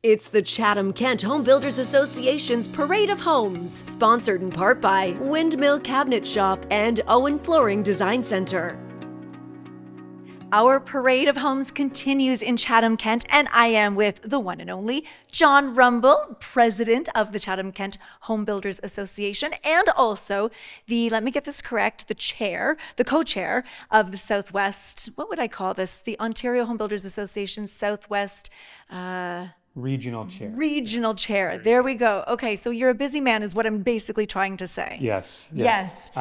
It's the Chatham-Kent Home Builders Association's Parade of Homes, sponsored in part by Windmill Cabinet Shop and Owen Flooring Design Center. Our Parade of Homes continues in Chatham-Kent, and I am with the one and only John Rumble, president of the Chatham-Kent Home Builders Association, and also let me get this correct, the co-chair of the Southwest, what would I call this? The Ontario Home Builders Association Southwest Regional chair. Regional chair. There we go. Okay, so you're a busy man is what I'm basically trying to say. Yes. Yes.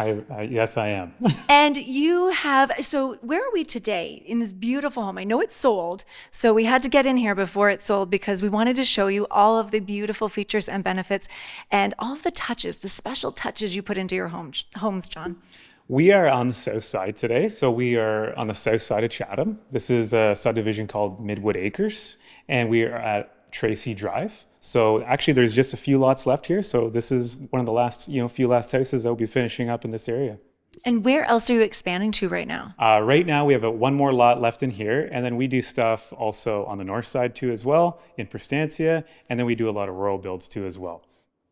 Yes, I am. And you have, so where are we today in this beautiful home? I know it's sold, so we had to get in here before it sold because we wanted to show you all of the beautiful features and benefits and all of the touches, the special touches you put into your homes, John. We are on the south side today. So we are on the south side of Chatham. This is a subdivision called Midwood Acres, and we are at Tracy Drive. So actually there's just a few lots left here. So this is one of the last, few last houses that will be finishing up in this area. And where else are you expanding to right now? Right now we have one more lot left in here, and then we do stuff also on the north side too as well, in Prestantia, and then we do a lot of rural builds too as well.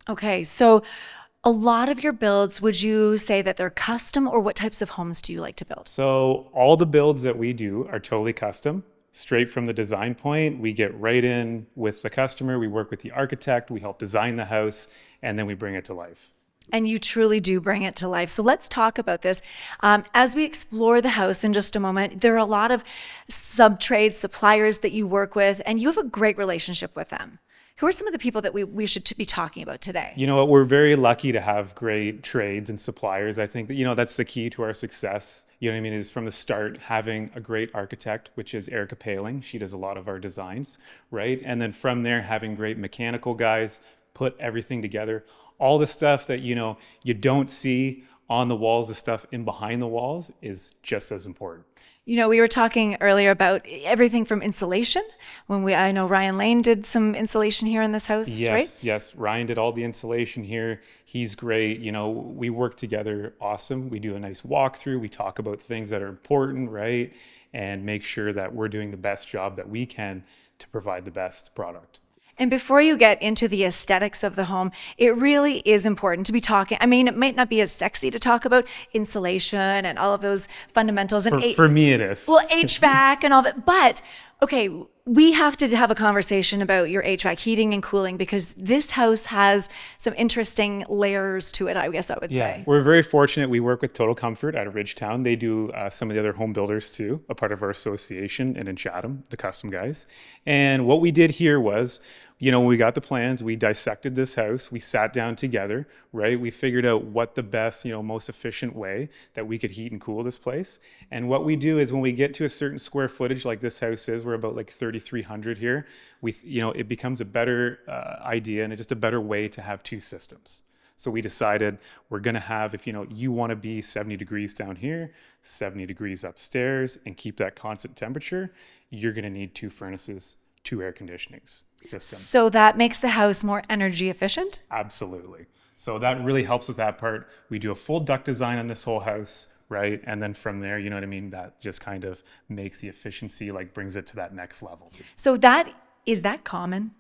Okay, so a lot of your builds, would you say that they're custom, or what types of homes do you like to build? So all the builds that we do are totally custom. Straight from the design point, we get right in with the customer, we work with the architect, we help design the house, and then we bring it to life. And you truly do bring it to life. So let's talk about this. As we explore the house in just a moment, there are a lot of sub-trade suppliers that you work with, and you have a great relationship with them. Who are some of the people that we should be talking about today? You know what, we're very lucky to have great trades and suppliers. I think that, that's the key to our success. You know what I mean, is from the start having a great architect, which is Erica Paling. She does a lot of our designs, right? And then from there, having great mechanical guys, put everything together. All the stuff that, you don't see on the walls, the stuff in behind the walls is just as important. We were talking earlier about everything from insulation. I know Ryan Lane did some insulation here in this house, yes, right? Yes, Ryan did all the insulation here. He's great. We work together awesome. We do a nice walkthrough. We talk about things that are important, right? And make sure that we're doing the best job that we can to provide the best product. And before you get into the aesthetics of the home, it really is important to be talking. I mean, it might not be as sexy to talk about insulation and all of those fundamentals. And for me, it is. Well, HVAC and all that. But, okay, we have to have a conversation about your HVAC, heating and cooling, because this house has some interesting layers to it, I guess I would say. We're very fortunate. We work with Total Comfort out of Ridgetown. They do some of the other home builders too, a part of our association, and in Chatham, the custom guys. And what we did here was, when we got the plans, we dissected this house, we sat down together, right? We figured out what the best, most efficient way that we could heat and cool this place. And what we do is when we get to a certain square footage, like this house is, we're about like 3,300 here, it becomes a better idea and just a better way to have two systems. So we decided we're going to have, if you want to be 70 degrees down here, 70 degrees upstairs, and keep that constant temperature, you're going to need two furnaces, two air conditionings systems. So that makes the house more energy efficient? Absolutely. So that really helps with that part. We do a full duct design on this whole house, right? And then from there, that just kind of makes the efficiency, brings it to that next level. So is that common?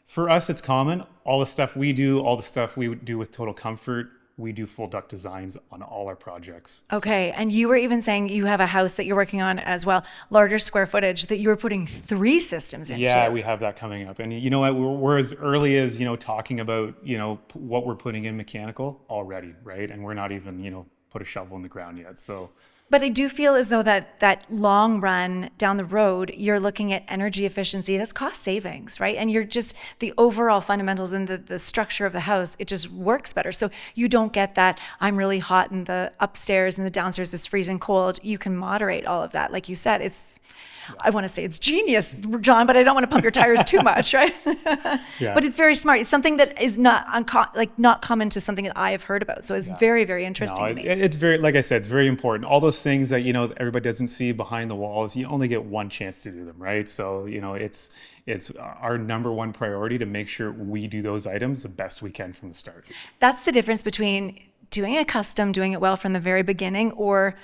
For us, it's common. All the stuff we do with Total Comfort, we do full duct designs on all our projects. Okay, and you were even saying you have a house that you're working on as well, larger square footage, that you were putting 3 systems into. Yeah, we have that coming up. And you know what, we're as early as, talking about, what we're putting in mechanical already, right? And we're not even, put a shovel in the ground yet, so. But I do feel as though that long run down the road, you're looking at energy efficiency. That's cost savings, right? And you're just, the overall fundamentals and the structure of the house, it just works better. So you don't get that, I'm really hot and the upstairs and the downstairs is freezing cold. You can moderate all of that. Like you said, I want to say it's genius, John, but I don't want to pump your tires too much, right? Yeah. But it's very smart. It's something that is not common to something that I have heard about. So it's very, very interesting to me. It's very, like I said, it's very important. All those things that, everybody doesn't see behind the walls, you only get one chance to do them, right? So, it's our number one priority to make sure we do those items the best we can from the start. That's the difference between doing it custom, doing it well from the very beginning, or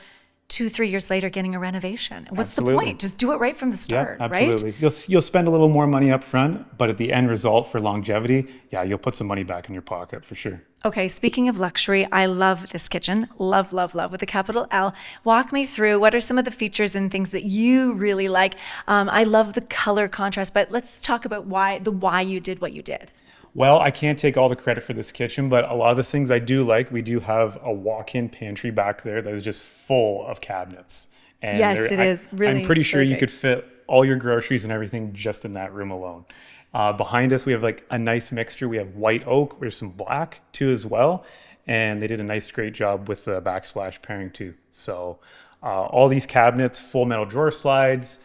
2-3 years later getting a renovation. What's Absolutely. the point? Just do it right from the start, Yeah, right? absolutely. You'll spend a little more money up front, but at the end result for longevity, yeah, you'll put some money back in your pocket for sure. Okay, speaking of luxury, I love this kitchen. Love, love, love with a capital L. Walk me through what are some of the features and things that you really like. I love the color contrast, but let's talk about why you did what you did. Well, I can't take all the credit for this kitchen, but a lot of the things I do like, we do have a walk-in pantry back there that is just full of cabinets. And Yes, it is. Really, I'm pretty sure really you great. could fit all your groceries and everything just in that room alone. Behind us, we have like a nice mixture. We have white oak, there's some black too as well. And they did a nice, great job with the backsplash pairing too. So all these cabinets, full metal drawer slides,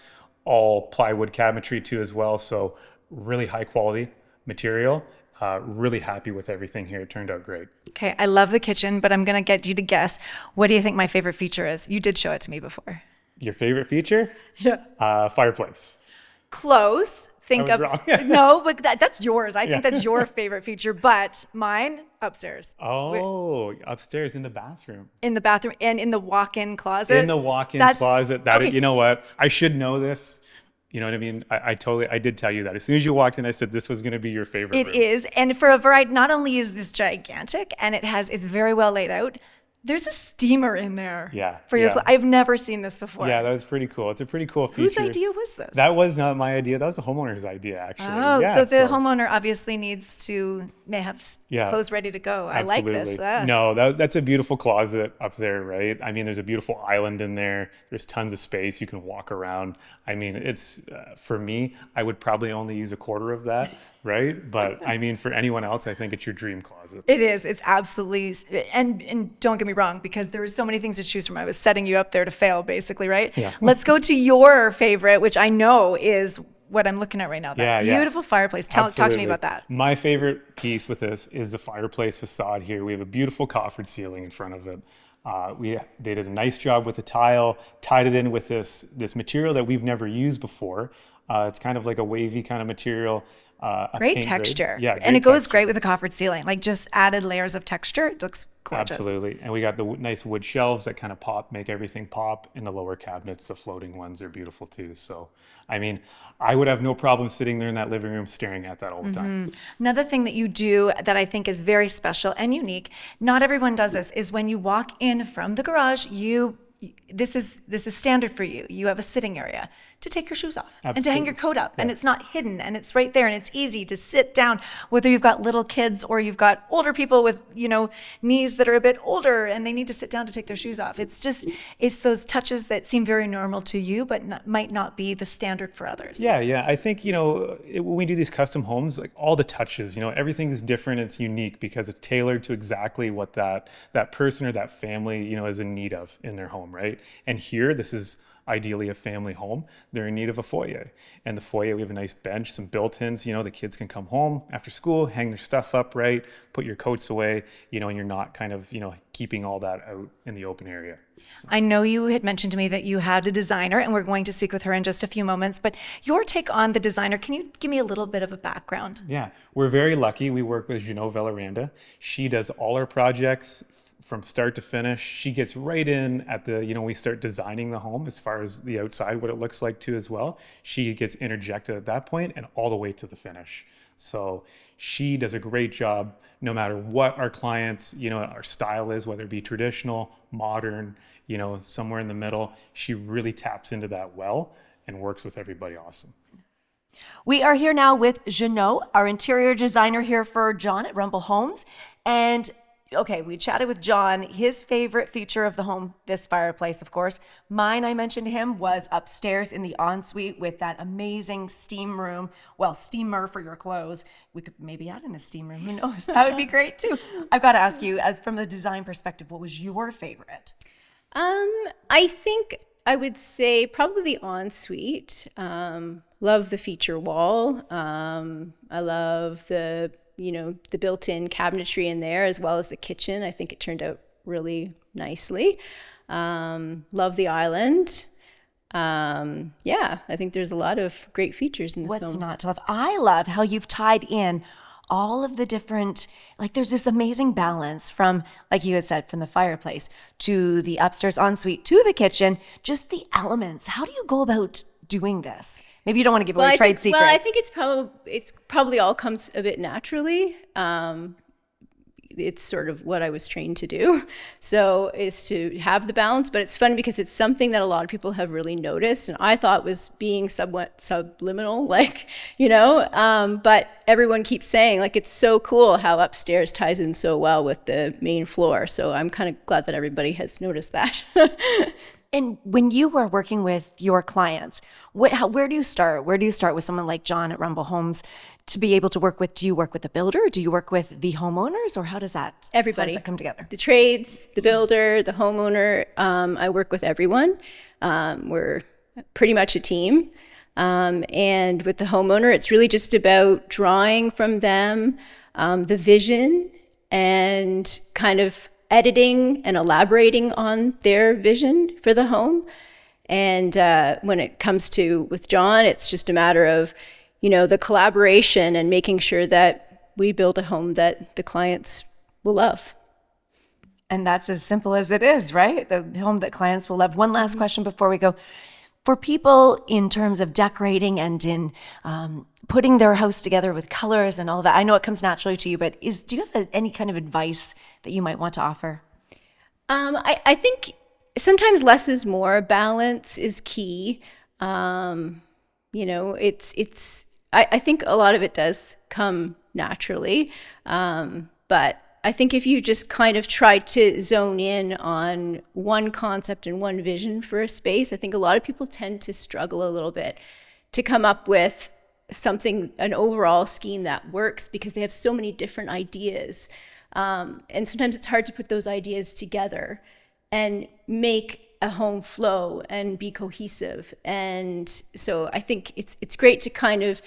all plywood cabinetry too as well. So really high quality material. Really happy with everything here. It turned out great. Okay, I love the kitchen, but I'm going to get you to guess. What do you think my favorite feature is? You did show it to me before. Your favorite feature? Yeah. Fireplace. Close. Think I of was wrong. no, but that's yours. I Yeah. think that's your favorite feature, but mine upstairs. Oh, upstairs in the bathroom. In the bathroom and in the walk-in closet. In the walk-in That's- closet. okay. You know what? I should know this. You know what I mean? I did tell you that. As soon as you walked in, I said this was going to be your favorite It room. is, and for a variety. Not only is this gigantic, and it's very well laid out. There's a steamer in there. Yeah, For your, yeah. I've never seen this before. Yeah, that was pretty cool. It's a pretty cool feature. Whose idea was this? That was not my idea. That was the homeowner's idea, actually. Oh, Yeah, so the homeowner obviously needs to may have Yeah. clothes ready to go. I like this. Absolutely. No, that's a beautiful closet up there, right? I mean, there's a beautiful island in there. There's tons of space. You can walk around. I mean, it's for me, I would probably only use a quarter of that, right? But I mean, for anyone else, I think it's your dream closet. It is. It's absolutely. And don't get me wrong, because there were so many things to choose from. I was setting you up there to fail, basically, right? Yeah. Let's go to your favorite, which I know is what I'm looking at right now. That Yeah, yeah. beautiful fireplace. Talk to me Absolutely. about that. My favorite piece with this is the fireplace facade here. We have a beautiful coffered ceiling in front of it. They did a nice job with the tile, tied it in with this material that we've never used before. It's kind of like a wavy kind of material. A Great paint grade. texture. Yeah, and it goes texture. great with a coffered ceiling. Like just added layers of texture. It looks gorgeous. Absolutely. And we got the nice wood shelves that kind of pop, make everything pop. And the lower cabinets, the floating ones, are beautiful too. So, I mean, I would have no problem sitting there in that living room staring at that all the time. Another thing that you do that I think is very special and unique, not everyone does this, is when you walk in from the garage, this is standard for you. You have a sitting area to take your shoes off and to hang your coat up, and it's not hidden, and it's right there, and it's easy to sit down, whether you've got little kids or you've got older people with knees that are a bit older and they need to sit down to take their shoes off. It's those touches that seem very normal to you but might not be the standard for others. Yeah. I think, when we do these custom homes, like all the touches, everything is different. It's unique because it's tailored to exactly what that person or that family, is in need of in their home, right? And here, this is ideally a family home. They're in need of a foyer. And the foyer, we have a nice bench, some built-ins, the kids can come home after school, hang their stuff up, right? Put your coats away, and you're not kind of, keeping all that out in the open area. So. I know you had mentioned to me that you had a designer, and we're going to speak with her in just a few moments, but your take on the designer, can you give me a little bit of a background? Yeah, we're very lucky. We work with Jeannot, Vilaranda. She does all our projects from start to finish. She gets right in at we start designing the home as far as the outside, what it looks like too as well. She gets interjected at that point and all the way to the finish. So she does a great job no matter what our clients, our style is, whether it be traditional, modern, somewhere in the middle. She really taps into that well and works with everybody awesome. We are here now with Jeannot, our interior designer here for John at Rumble Homes. And okay, we chatted with John. His favorite feature of the home, this fireplace, of course. Mine, I mentioned to him, was upstairs in the ensuite with that amazing steam room. Well, steamer for your clothes. We could maybe add in a steam room. Who knows? That would be great too. I've got to ask you, from the design perspective, what was your favorite? I think I would say probably the ensuite. Love the feature wall. I love the built-in cabinetry in there, as well as the kitchen. I think it turned out really nicely. Love the island. I think there's a lot of great features in this home. What's not to love? I love how you've tied in all of the different, like there's this amazing balance from, like you had said, from the fireplace to the upstairs ensuite to the kitchen, just the elements. How do you go about doing this? Maybe you don't want to give away trade secrets. Well, I think it's probably all comes a bit naturally. It's sort of what I was trained to do. So is to have the balance, but it's fun because it's something that a lot of people have really noticed. And I thought was being somewhat subliminal, like, but everyone keeps saying like, it's so cool how upstairs ties in so well with the main floor. So I'm kind of glad that everybody has noticed that. And when you were working with your clients, where do you start? Where do you start with someone like John at Rumble Homes to be able to work with? Do you work with the builder? Do you work with the homeowners? Or how does that come together? The trades, the builder, the homeowner. I work with everyone. We're pretty much a team. And with the homeowner, it's really just about drawing from them the vision and kind of editing and elaborating on their vision for the home. And when it comes to with John, it's just a matter of, the collaboration and making sure that we build a home that the clients will love. And that's as simple as it is, right? The home that clients will love. One last question before we go. For people in terms of decorating and in putting their house together with colors and all of that, I know it comes naturally to you, but do you have any kind of advice that you might want to offer? I think sometimes less is more. Balance is key. I think a lot of it does come naturally. But I think if you just kind of try to zone in on one concept and one vision for a space, I think a lot of people tend to struggle a little bit to come up with an overall scheme that works because they have so many different ideas. And sometimes it's hard to put those ideas together and make a home flow and be cohesive. And so I think it's great to kind of,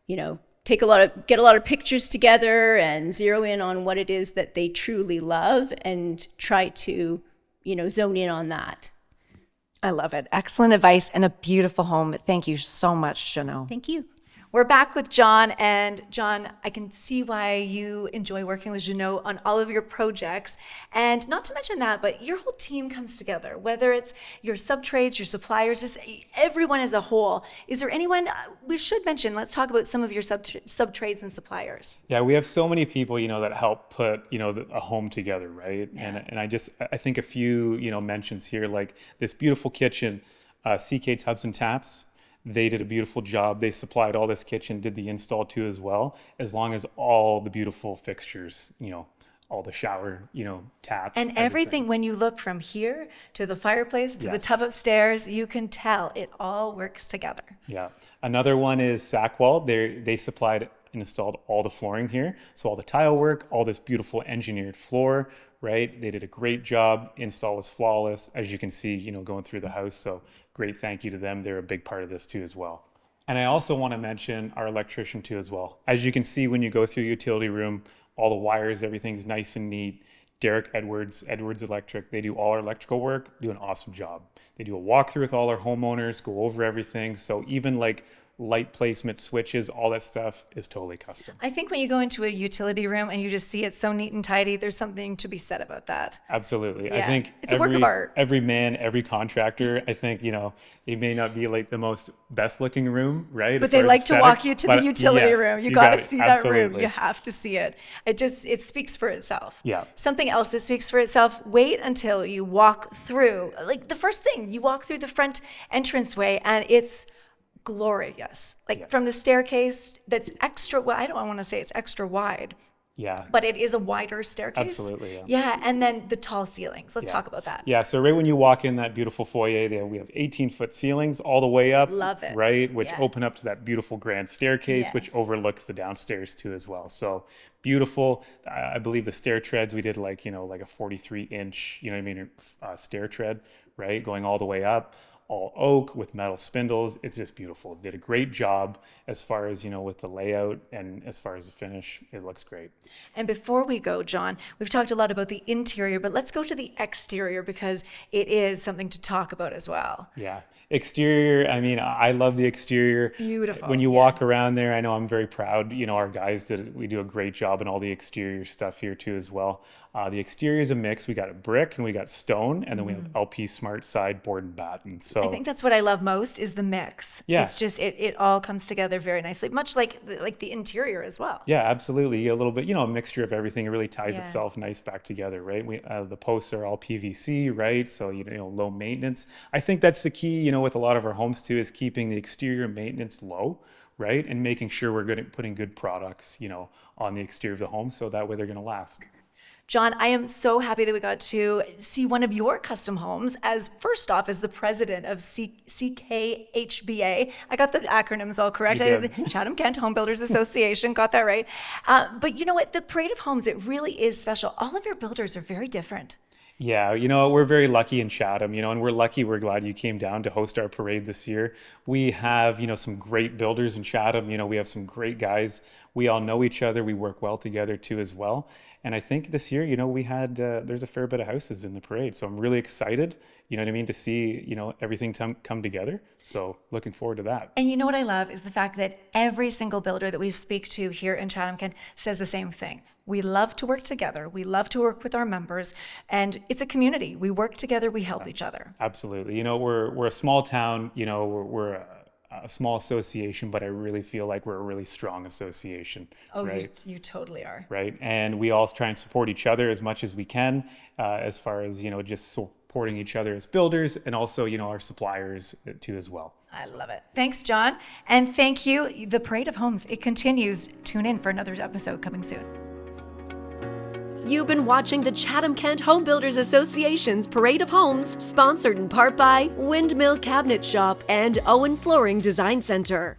get a lot of pictures together and zero in on what it is that they truly love and try to, zone in on that. I love it. Excellent advice and a beautiful home. Thank you so much, Jeannot. Thank you. We're back with John, and John, I can see why you enjoy working with Jeannot on all of your projects. And not to mention that, but your whole team comes together, whether it's your sub-trades, your suppliers, just everyone as a whole. Is there anyone, we should mention, let's talk about some of your sub-trades and suppliers. Yeah, we have so many people, that help put, a home together, right? Yeah. And I think a few, mentions here, like this beautiful kitchen, CK Tubs and Taps. They did a beautiful job. They supplied all this kitchen, did the install too as well, as long as all the beautiful fixtures, all the shower, taps. And everything, when you look from here to the fireplace to the tub upstairs, you can tell it all works together. Yeah. Another one is Sackwall. They supplied and installed all the flooring here. So all the tile work, all this beautiful engineered floor, right? They did a great job. Install was flawless, as you can see, going through the house. So great thank you to them. They're a big part of this too as well. And I also want to mention our electrician too as well. As you can see when you go through the utility room, all the wires, everything's nice and neat. Derek Edwards Electric, they do all our electrical work, do an awesome job. They do a walkthrough with all our homeowners, go over everything. So even like light placement, switches, all that stuff is totally custom. I think when you go into a utility room and you just see it so neat and tidy, there's something to be said about that. Absolutely. Yeah. I think it's a work of art. Every man, every contractor, I think, it may not be like the most best looking room, right? But they like to walk you to the utility room. You got to see that room. You have to see it. It speaks for itself. Yeah. Something else that speaks for itself, wait until you walk through, like the first thing, you walk through the front entranceway and it's glorious. From the staircase that's extra wide. I don't want to say it's extra wide. Yeah. But it is a wider staircase. Absolutely. Yeah. Yeah. And then the tall ceilings. Let's talk about that. Yeah. So right when you walk in that beautiful foyer there, we have 18-foot ceilings all the way up. Love it. Right. Which open up to that beautiful grand staircase, Yes. which overlooks the downstairs too as well. So beautiful. I believe the stair treads, we did like a 43-inch, stair tread, right? Going all the way up. all oak with metal spindles. It's just beautiful. Did a great job as far as, with the layout, and as far as the finish, it looks great. And before we go, John, we've talked a lot about the interior, but let's go to the exterior because it is something to talk about as well. Yeah. Exterior, I mean, I love the exterior. Beautiful. When you walk around there, I know I'm very proud. Our guys we do a great job in all the exterior stuff here too as well. The exterior is a mix. We got a brick and we got stone, and then we have LP Smart side board and batten. So I think that's what I love most is the mix. Yeah. It's just, it all comes together very nicely, much like the interior as well. yeah, absolutely. A little bit, a mixture of everything. It really ties Yeah. itself nice back together, right? The posts are all PVC, right? So, low maintenance. I think that's the key, with a lot of our homes too, is keeping the exterior maintenance low, right? And making sure we're putting good products, on the exterior of the home, so that way they're going to last. John, I am so happy that we got to see one of your custom homes as first off as the president of CKHBA. I got the acronyms all correct. You I did. the Chatham-Kent Home Builders Association, got that right. But you know what? The Parade of Homes, it really is special. All of your builders are very different. Yeah, we're very lucky in Chatham, and we're glad you came down to host our parade this year. We have, some great builders in Chatham. We have some great guys. We all know each other. We work well together too as well. And I think this year, we had, there's a fair bit of houses in the parade. So I'm really excited, to see, everything come together. So looking forward to that. And you know what I love is the fact that every single builder that we speak to here in Chatham-Kent says the same thing. We love to work together. We love to work with our members, and it's a community. We work together. We help each other. Absolutely. We're a small town, we're a small association, but I really feel like we're a really strong association. Oh, right? you totally are. Right. And we all try and support each other as much as we can, as far as, just supporting each other as builders, and also, our suppliers too as well. I love it. Thanks, John. And thank you. The Parade of Homes, it continues. Tune in for another episode coming soon. You've been watching the Chatham-Kent Home Builders Association's Parade of Homes, sponsored in part by Windmill Cabinet Shop and Owen Flooring Design Center.